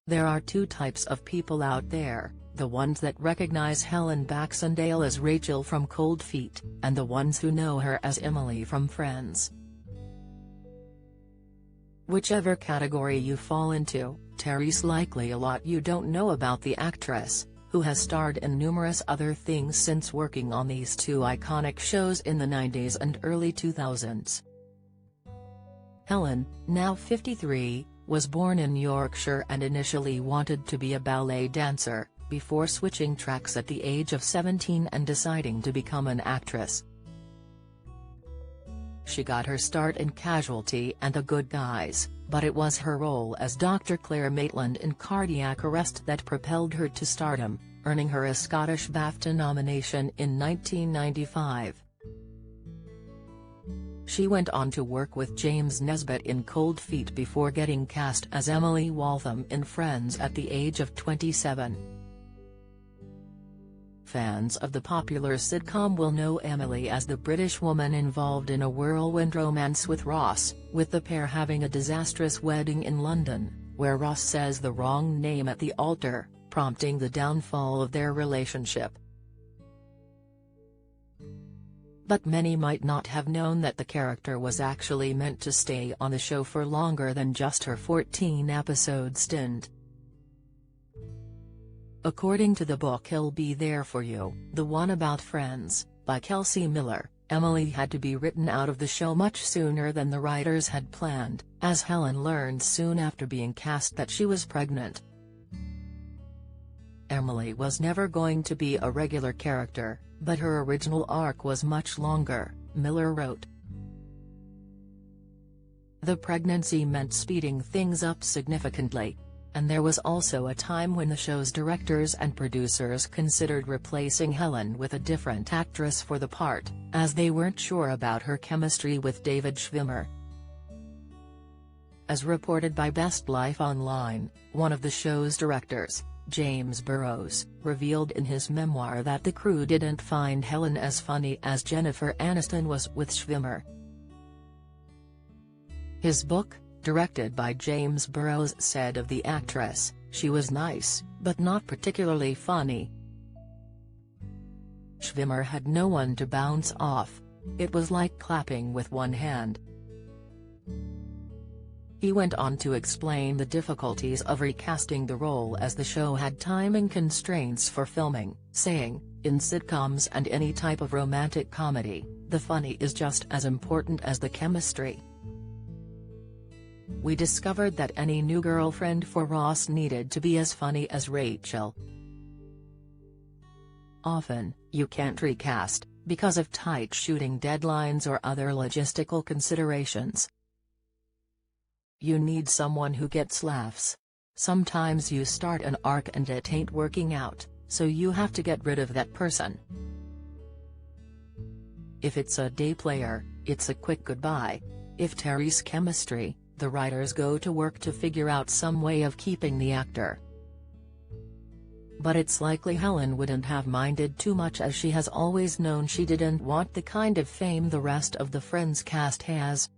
There are two types of people out there, the ones that recognize Helen Baxendale as Rachel from Cold Feet, and the ones who know her as Emily from Friends. Whichever category you fall into, Terry's likely a lot you don't know about the actress, who has starred in numerous other things since working on these two iconic shows in the 90s and early 2000s. Helen, now 53, was born in Yorkshire and initially wanted to be a ballet dancer, before switching tracks at the age of 17 and deciding to become an actress. She got her start in Casualty and The Good Guys, but it was her role as Dr. Claire Maitland in Cardiac Arrest that propelled her to stardom, earning her a Scottish BAFTA nomination in 1995. She went on to work with James Nesbitt in Cold Feet before getting cast as Emily Waltham in Friends at the age of 27. Fans of the popular sitcom will know Emily as the British woman involved in a whirlwind romance with Ross, with the pair having a disastrous wedding in London, where Ross says the wrong name at the altar, prompting the downfall of their relationship. But many might not have known that the character was actually meant to stay on the show for longer than just her 14-episode stint. According to the book He'll Be There For You, the one about Friends, by Kelsey Miller, Emily had to be written out of the show much sooner than the writers had planned, as Helen learned soon after being cast that she was pregnant. Emily was never going to be a regular character, but her original arc was much longer, Miller wrote. The pregnancy meant speeding things up significantly. And there was also a time when the show's directors and producers considered replacing Helen with a different actress for the part, as they weren't sure about her chemistry with David Schwimmer. As reported by Best Life Online, one of the show's directors, James Burrows, revealed in his memoir that the crew didn't find Helen as funny as Jennifer Aniston was with Schwimmer. His book, directed by James Burrows, said of the actress, "She was nice, but not particularly funny. Schwimmer had no one to bounce off. It was like clapping with one hand." He went on to explain the difficulties of recasting the role as the show had timing constraints for filming, saying, "In sitcoms and any type of romantic comedy, the funny is just as important as the chemistry. We discovered that any new girlfriend for Ross needed to be as funny as Rachel. Often, you can't recast, because of tight shooting deadlines or other logistical considerations. You need someone who gets laughs. Sometimes you start an arc and it ain't working out, so you have to get rid of that person. If it's a day player, it's a quick goodbye. If Terry's chemistry, the writers go to work to figure out some way of keeping the actor. But it's likely Helen wouldn't have minded too much, as she has always known she didn't want the kind of fame the rest of the Friends cast has."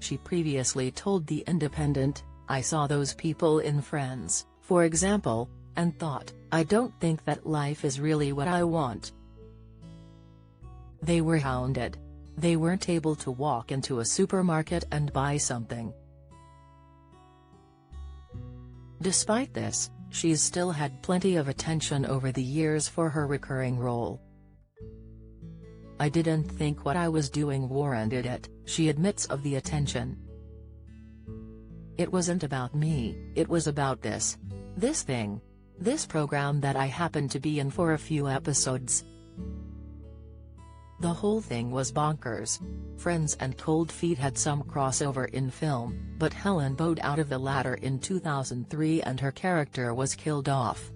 She previously told The Independent, "I saw those people in Friends, for example, and thought, I don't think that life is really what I want. They were hounded. They weren't able to walk into a supermarket and buy something." Despite this, she's still had plenty of attention over the years for her recurring role. "I didn't think what I was doing warranted it," she admits of the attention. "It wasn't about me, it was about this thing. This program that I happened to be in for a few episodes. The whole thing was bonkers." Friends and Cold Feet had some crossover in film, but Helen bowed out of the latter in 2003 and her character was killed off.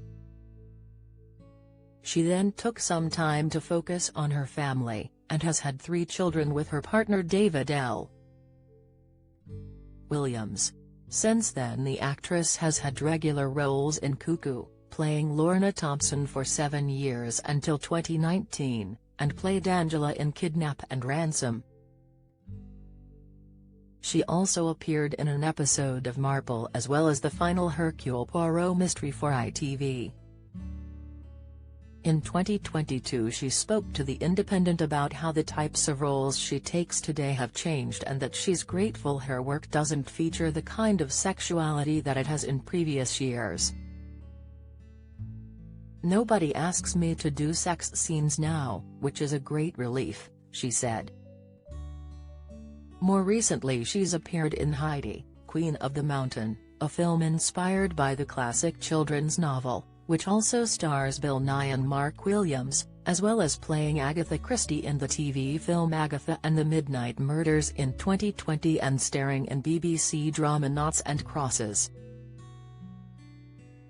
She then took some time to focus on her family, and has had 3 children with her partner David L. Williams. Since then, the actress has had regular roles in Cuckoo, playing Lorna Thompson for 7 years until 2019, and played Angela in Kidnap and Ransom. She also appeared in an episode of Marple as well as the final Hercule Poirot mystery for ITV. In 2022 she spoke to The Independent about how the types of roles she takes today have changed and that she's grateful her work doesn't feature the kind of sexuality that it has in previous years. "Nobody asks me to do sex scenes now, which is a great relief," she said. More recently she's appeared in Heidi, Queen of the Mountain, a film inspired by the classic children's novel, which also stars Bill Nye and Mark Williams, as well as playing Agatha Christie in the TV film Agatha and the Midnight Murders in 2020 and starring in BBC drama Noughts and Crosses.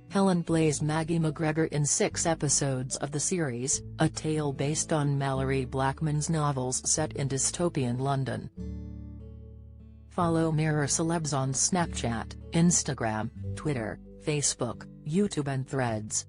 Helen plays Maggie McGregor in 6 episodes of the series, a tale based on Mallory Blackman's novels set in dystopian London. Follow Mirror Celebs on Snapchat, Instagram, Twitter, Facebook, YouTube and Threads.